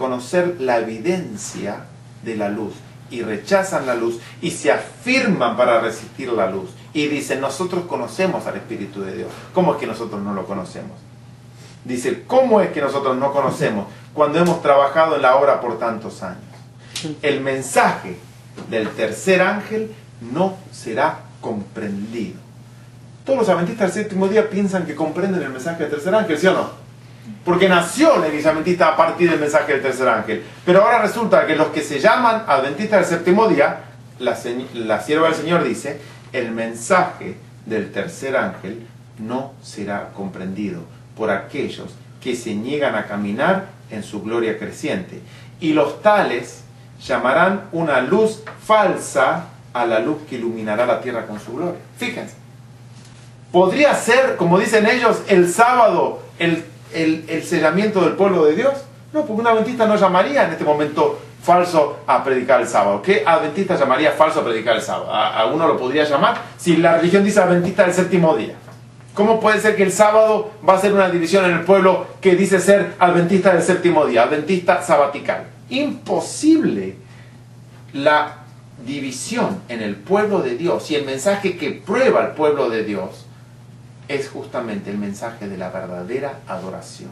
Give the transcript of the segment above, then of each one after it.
reconocer la evidencia de la luz y rechazan la luz y se afirman para resistir la luz y dicen, nosotros conocemos al Espíritu de Dios. ¿Cómo es que nosotros no lo conocemos? Dice, ¿cómo es que nosotros no conocemos cuando hemos trabajado en la obra por tantos años? El mensaje del tercer ángel no será comprendido. Todos los adventistas del séptimo día piensan que comprenden el mensaje del tercer ángel, ¿sí o no? Porque nació la iglesia adventista a partir del mensaje del tercer ángel. Pero ahora resulta que los que se llaman adventistas del séptimo día, la sierva del Señor dice, el mensaje del tercer ángel no será comprendido por aquellos que se niegan a caminar en su gloria creciente. Y los tales llamarán una luz falsa a la luz que iluminará la tierra con su gloria. Fíjense. ¿Podría ser, como dicen ellos, el sábado el sellamiento del pueblo de Dios? No, porque un adventista no llamaría en este momento falso a predicar el sábado. ¿Qué adventista llamaría falso a predicar el sábado? ¿A uno lo podría llamar? Si la religión dice adventista del séptimo día. ¿Cómo puede ser que el sábado va a ser una división en el pueblo que dice ser adventista del séptimo día, adventista sabatical? Imposible. La división en el pueblo de Dios y el mensaje que prueba el pueblo de Dios es justamente el mensaje de la verdadera adoración.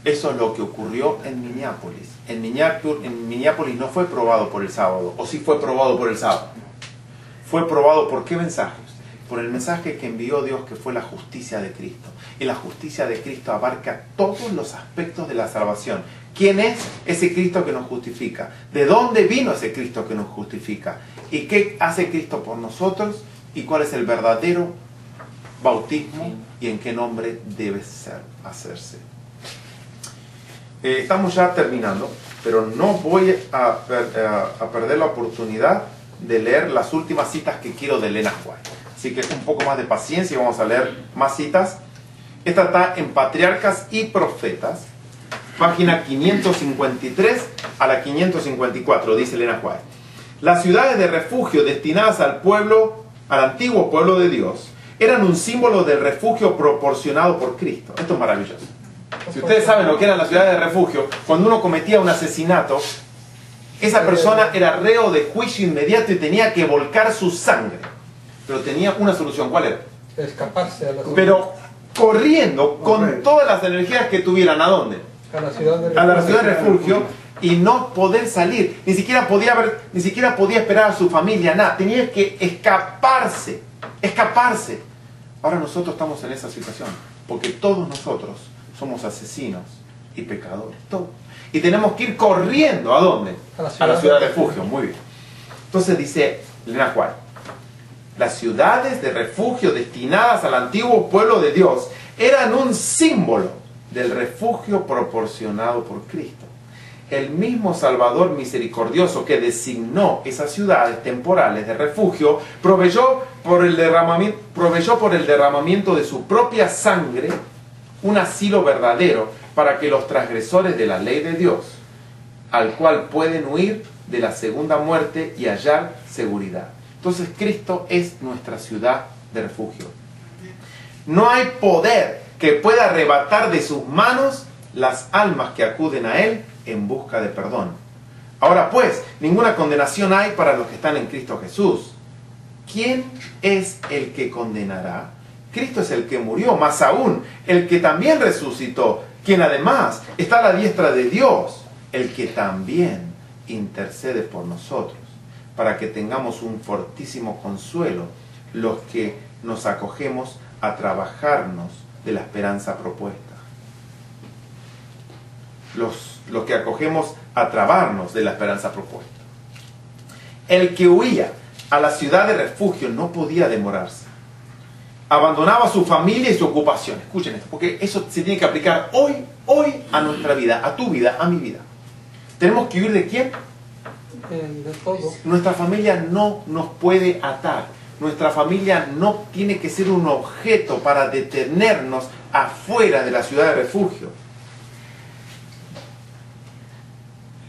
Eso es lo que ocurrió en Minneapolis. En Minneapolis no fue probado por el sábado, o sí fue probado por el sábado. Fue probado por qué mensajes. Por el mensaje que envió Dios, que fue la justicia de Cristo. Y la justicia de Cristo abarca todos los aspectos de la salvación. ¿Quién es ese Cristo que nos justifica? ¿De dónde vino ese Cristo que nos justifica? ¿Y qué hace Cristo por nosotros? ¿Y cuál es el verdadero bautismo? ¿Y en qué nombre debe hacerse? Estamos ya terminando, pero no voy a perder la oportunidad de leer las últimas citas que quiero de Elena White. Así que un poco más de paciencia y vamos a leer más citas. Esta está en Patriarcas y Profetas, página 553 a la 554, dice Elena White. Las ciudades de refugio destinadas al antiguo pueblo de Dios, eran un símbolo del refugio proporcionado por Cristo. Esto es maravilloso. Si ustedes saben lo que eran las ciudades de refugio, cuando uno cometía un asesinato, esa persona era reo de juicio inmediato y tenía que volcar su sangre. Pero tenía una solución. ¿Cuál era? Escaparse a la ciudad. Pero corriendo con todas las energías que tuvieran. ¿A dónde? A la ciudad de refugio. A la ciudad de refugio. Y no poder salir. Ni siquiera podía esperar a su familia. Nada. Tenía que escaparse. Escaparse. Ahora nosotros estamos en esa situación. Porque todos nosotros somos asesinos y pecadores. Todos. Y tenemos que ir corriendo. ¿A dónde? A la ciudad de refugio. Muy bien. Entonces dice Elena White, las ciudades de refugio destinadas al antiguo pueblo de Dios eran un símbolo del refugio proporcionado por Cristo. El mismo Salvador misericordioso que designó esas ciudades temporales de refugio proveyó por el derramamiento de su propia sangre un asilo verdadero para que los transgresores de la ley de Dios, al cual pueden huir de la segunda muerte y hallar seguridad. Entonces Cristo es nuestra ciudad de refugio. No hay poder que pueda arrebatar de sus manos las almas que acuden a Él en busca de perdón. Ahora pues, ninguna condenación hay para los que están en Cristo Jesús. ¿Quién es el que condenará? Cristo es el que murió, más aún, el que también resucitó, quien además está a la diestra de Dios, el que también intercede por nosotros, para que tengamos un fortísimo consuelo los que nos acogemos a trabajarnos de la esperanza propuesta. Los que acogemos a trabarnos de la esperanza propuesta. El que huía a la ciudad de refugio no podía demorarse. Abandonaba su familia y su ocupación. Escuchen esto, porque eso se tiene que aplicar hoy a nuestra vida, a tu vida, a mi vida. ¿Tenemos que huir de quién? De todo. Nuestra familia no nos puede atar. Nuestra familia no tiene que ser un objeto para detenernos afuera de la ciudad de refugio.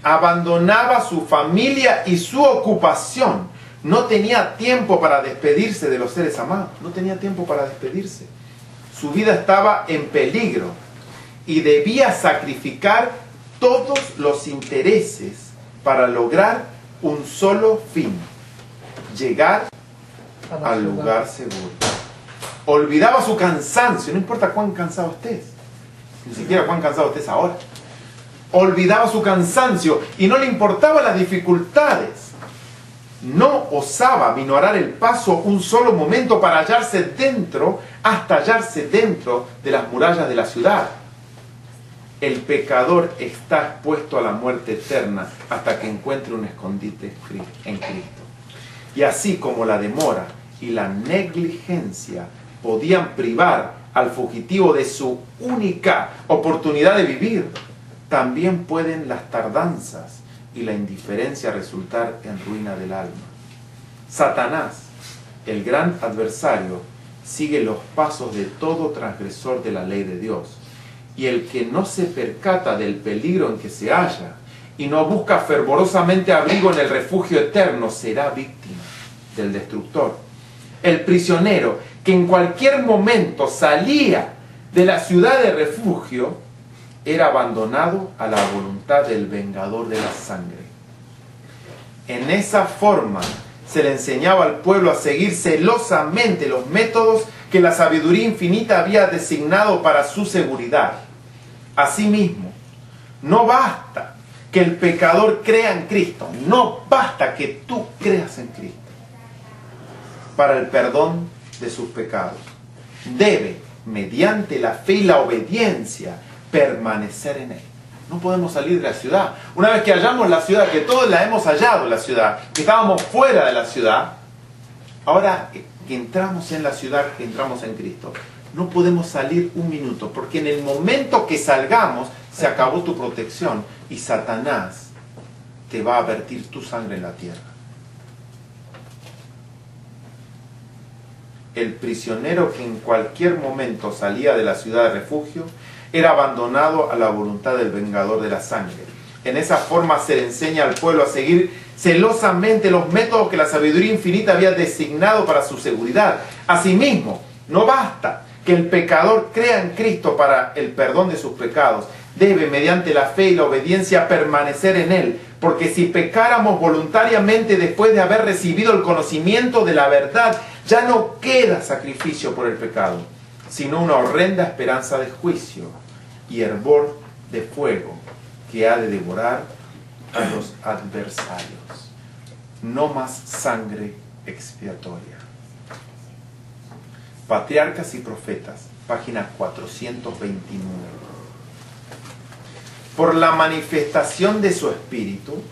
Abandonaba su familia y su ocupación. No tenía tiempo para despedirse de los seres amados. No tenía tiempo para despedirse. Su vida estaba en peligro. y debía sacrificar todos los intereses para lograr un solo fin: llegar al lugar seguro. Olvidaba su cansancio, no importa cuán cansado estés, ni siquiera cuán cansado estés ahora. Olvidaba su cansancio y no le importaban las dificultades. No osaba minorar el paso un solo momento para hasta hallarse dentro de las murallas de la ciudad. El pecador está expuesto a la muerte eterna hasta que encuentre un escondite en Cristo. Y así como la demora y la negligencia podían privar al fugitivo de su única oportunidad de vivir, también pueden las tardanzas y la indiferencia resultar en ruina del alma. Satanás, el gran adversario, sigue los pasos de todo transgresor de la ley de Dios. Y el que no se percata del peligro en que se halla y no busca fervorosamente abrigo en el refugio eterno será víctima del destructor. El prisionero que en cualquier momento salía de la ciudad de refugio era abandonado a la voluntad del vengador de la sangre. En esa forma se le enseñaba al pueblo a seguir celosamente los métodos que la sabiduría infinita había designado para su seguridad. Asimismo, no basta que el pecador crea en Cristo, no basta que tú creas en Cristo para el perdón de sus pecados. Debe, mediante la fe y la obediencia, permanecer en Él. No podemos salir de la ciudad. Una vez que hallamos la ciudad, que todos la hemos hallado, la ciudad, que estábamos fuera de la ciudad, ahora que entramos en la ciudad, que entramos en Cristo, no podemos salir un minuto, porque en el momento que salgamos, se acabó tu protección y Satanás te va a vertir tu sangre en la tierra. El prisionero que en cualquier momento salía de la ciudad de refugio era abandonado a la voluntad del vengador de la sangre. En esa forma se le enseña al pueblo a seguir celosamente los métodos que la sabiduría infinita había designado para su seguridad. Asimismo, no basta que el pecador crea en Cristo para el perdón de sus pecados. Debe, mediante la fe y la obediencia, permanecer en Él. Porque si pecáramos voluntariamente después de haber recibido el conocimiento de la verdad, ya no queda sacrificio por el pecado, sino una horrenda esperanza de juicio y hervor de fuego que ha de devorar a los adversarios. No más sangre expiatoria. Patriarcas y Profetas, página 429. Por la manifestación de su Espíritu,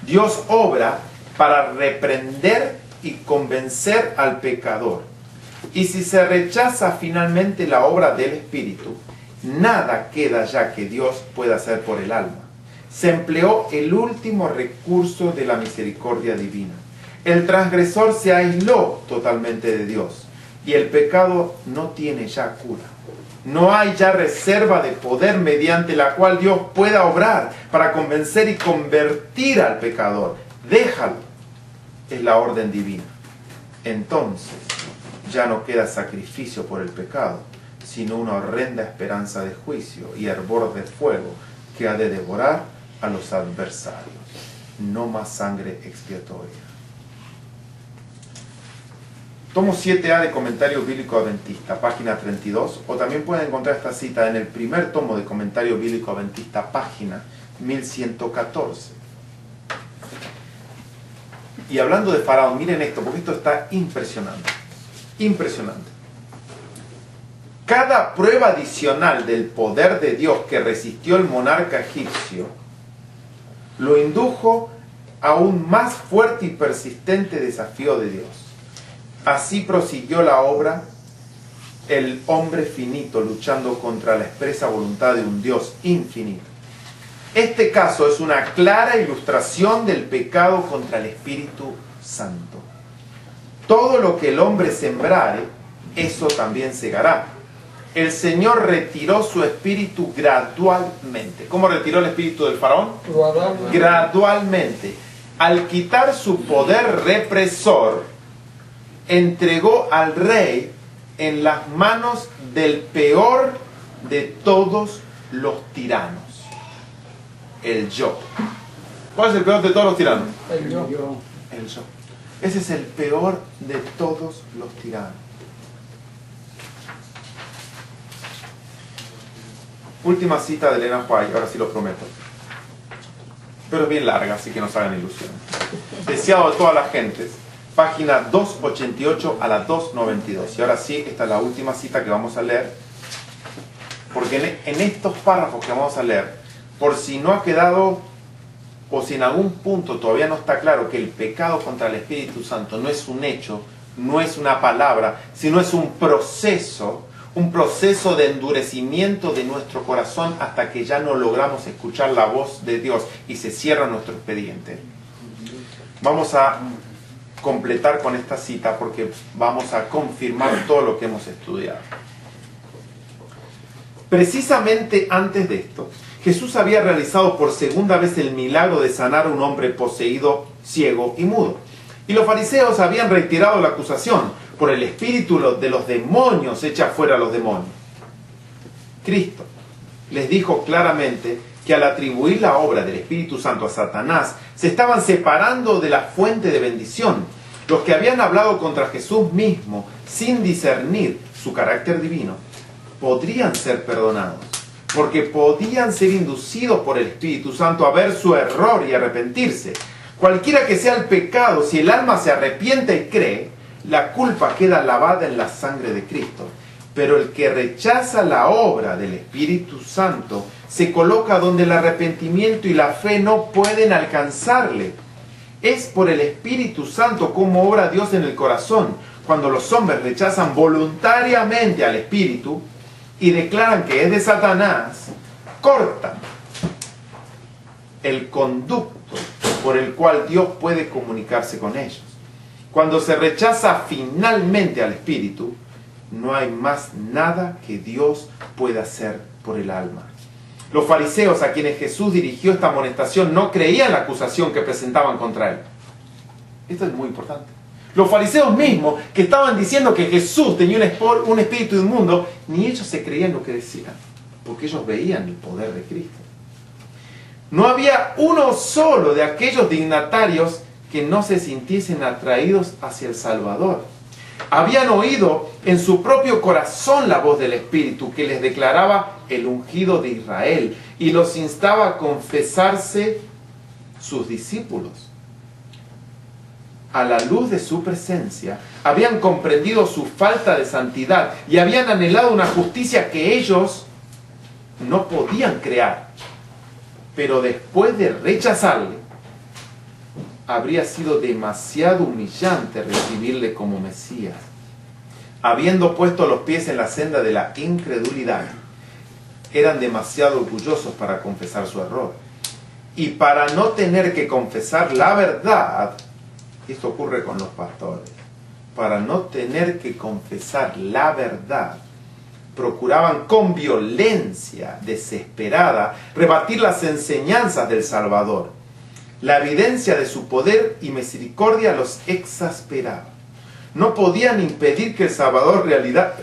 Dios obra para reprender y convencer al pecador. Y si se rechaza finalmente la obra del Espíritu, nada queda ya que Dios pueda hacer por el alma. Se empleó el último recurso de la misericordia divina. El transgresor se aisló totalmente de Dios y el pecado no tiene ya cura. No hay ya reserva de poder mediante la cual Dios pueda obrar para convencer y convertir al pecador. Déjalo, es la orden divina. Entonces ya no queda sacrificio por el pecado, sino una horrenda esperanza de juicio y hervor de fuego que ha de devorar a los adversarios. No más sangre expiatoria. Tomo 7A de Comentario Bíblico Adventista, página 32, o también pueden encontrar esta cita en el primer tomo de Comentario Bíblico Adventista, página 1114. Y hablando de Faraón, miren esto, porque esto está impresionante. Impresionante. Cada prueba adicional del poder de Dios que resistió el monarca egipcio lo indujo a un más fuerte y persistente desafío de Dios. Así prosiguió la obra el hombre finito luchando contra la expresa voluntad de un Dios infinito. Este caso es una clara ilustración del pecado contra el Espíritu Santo. Todo lo que el hombre sembrare, eso también segará. El Señor retiró su espíritu gradualmente. ¿Cómo retiró el espíritu del faraón? Gradualmente. Al quitar su poder represor, entregó al rey en las manos del peor de todos los tiranos. El yo. ¿Cuál es el peor de todos los tiranos? El yo. El yo. Ese es el peor de todos los tiranos. Última cita de Elena White, ahora sí lo prometo. Pero es bien larga, así que no se hagan ilusiones. Deseado de todas las gentes, página 288 a la 292. Y ahora sí, esta es la última cita que vamos a leer. Porque en estos párrafos que vamos a leer, por si no ha quedado, o si en algún punto todavía no está claro que el pecado contra el Espíritu Santo no es un hecho, no es una palabra, sino es un proceso de endurecimiento de nuestro corazón hasta que ya no logramos escuchar la voz de Dios y se cierra nuestro expediente. Vamos a completar con esta cita porque vamos a confirmar todo lo que hemos estudiado. Precisamente antes de esto, Jesús había realizado por segunda vez el milagro de sanar a un hombre poseído, ciego y mudo. Y los fariseos habían reiterado la acusación: por el espíritu de los demonios echa fuera a los demonios. Cristo les dijo claramente que al atribuir la obra del Espíritu Santo a Satanás, se estaban separando de la fuente de bendición. Los que habían hablado contra Jesús mismo, sin discernir su carácter divino, podrían ser perdonados, porque podían ser inducidos por el Espíritu Santo a ver su error y arrepentirse. Cualquiera que sea el pecado, si el alma se arrepiente y cree, la culpa queda lavada en la sangre de Cristo. Pero el que rechaza la obra del Espíritu Santo se coloca donde el arrepentimiento y la fe no pueden alcanzarle. Es por el Espíritu Santo como obra Dios en el corazón. Cuando los hombres rechazan voluntariamente al Espíritu y declaran que es de Satanás, cortan el conducto por el cual Dios puede comunicarse con ellos. Cuando se rechaza finalmente al Espíritu, no hay más nada que Dios pueda hacer por el alma. Los fariseos a quienes Jesús dirigió esta amonestación no creían la acusación que presentaban contra él. Esto es muy importante. Los fariseos mismos que estaban diciendo que Jesús tenía un espíritu inmundo, ni ellos se creían lo que decían, porque ellos veían el poder de Cristo. No había uno solo de aquellos dignatarios que no se sintiesen atraídos hacia el Salvador. Habían oído en su propio corazón la voz del Espíritu que les declaraba el ungido de Israel y los instaba a confesarse sus discípulos. A la luz de su presencia, habían comprendido su falta de santidad y habían anhelado una justicia que ellos no podían crear. Pero después de rechazarle, habría sido demasiado humillante recibirle como Mesías. Habiendo puesto los pies en la senda de la incredulidad, eran demasiado orgullosos para confesar su error. Y para no tener que confesar la verdad, esto ocurre con los pastores, para no tener que confesar la verdad, procuraban con violencia desesperada rebatir las enseñanzas del Salvador. La evidencia de su poder y misericordia los exasperaba. No podían impedir que el Salvador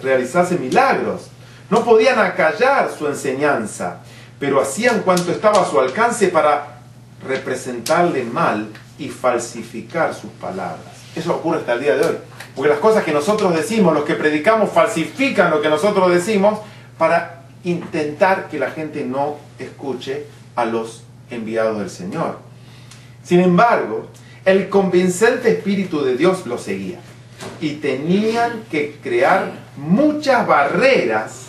realizase milagros. No podían acallar su enseñanza, pero hacían cuanto estaba a su alcance para representarle mal y falsificar sus palabras. Eso ocurre hasta el día de hoy. Porque las cosas que nosotros decimos, los que predicamos, falsifican lo que nosotros decimos para intentar que la gente no escuche a los enviados del Señor. Sin embargo, el convincente Espíritu de Dios los seguía. Y tenían que crear muchas barreras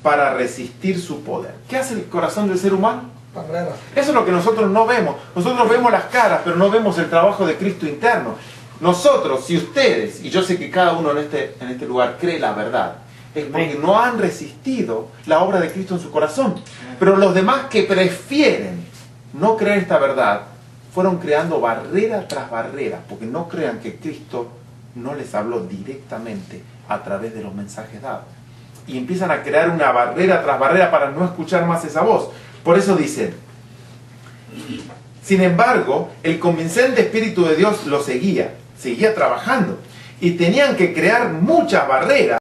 para resistir su poder. ¿Qué hace el corazón del ser humano? Barreras. Eso es lo que nosotros no vemos. Nosotros vemos las caras, pero no vemos el trabajo de Cristo interno. Nosotros, si ustedes, y yo sé que cada uno en este lugar cree la verdad, es porque no han resistido la obra de Cristo en su corazón. Pero los demás que prefieren no creer esta verdad, fueron creando barrera tras barrera, porque no crean que Cristo no les habló directamente a través de los mensajes dados. Y empiezan a crear una barrera tras barrera para no escuchar más esa voz. Por eso dicen: sin embargo, el convincente Espíritu de Dios los seguía trabajando. Y tenían que crear muchas barreras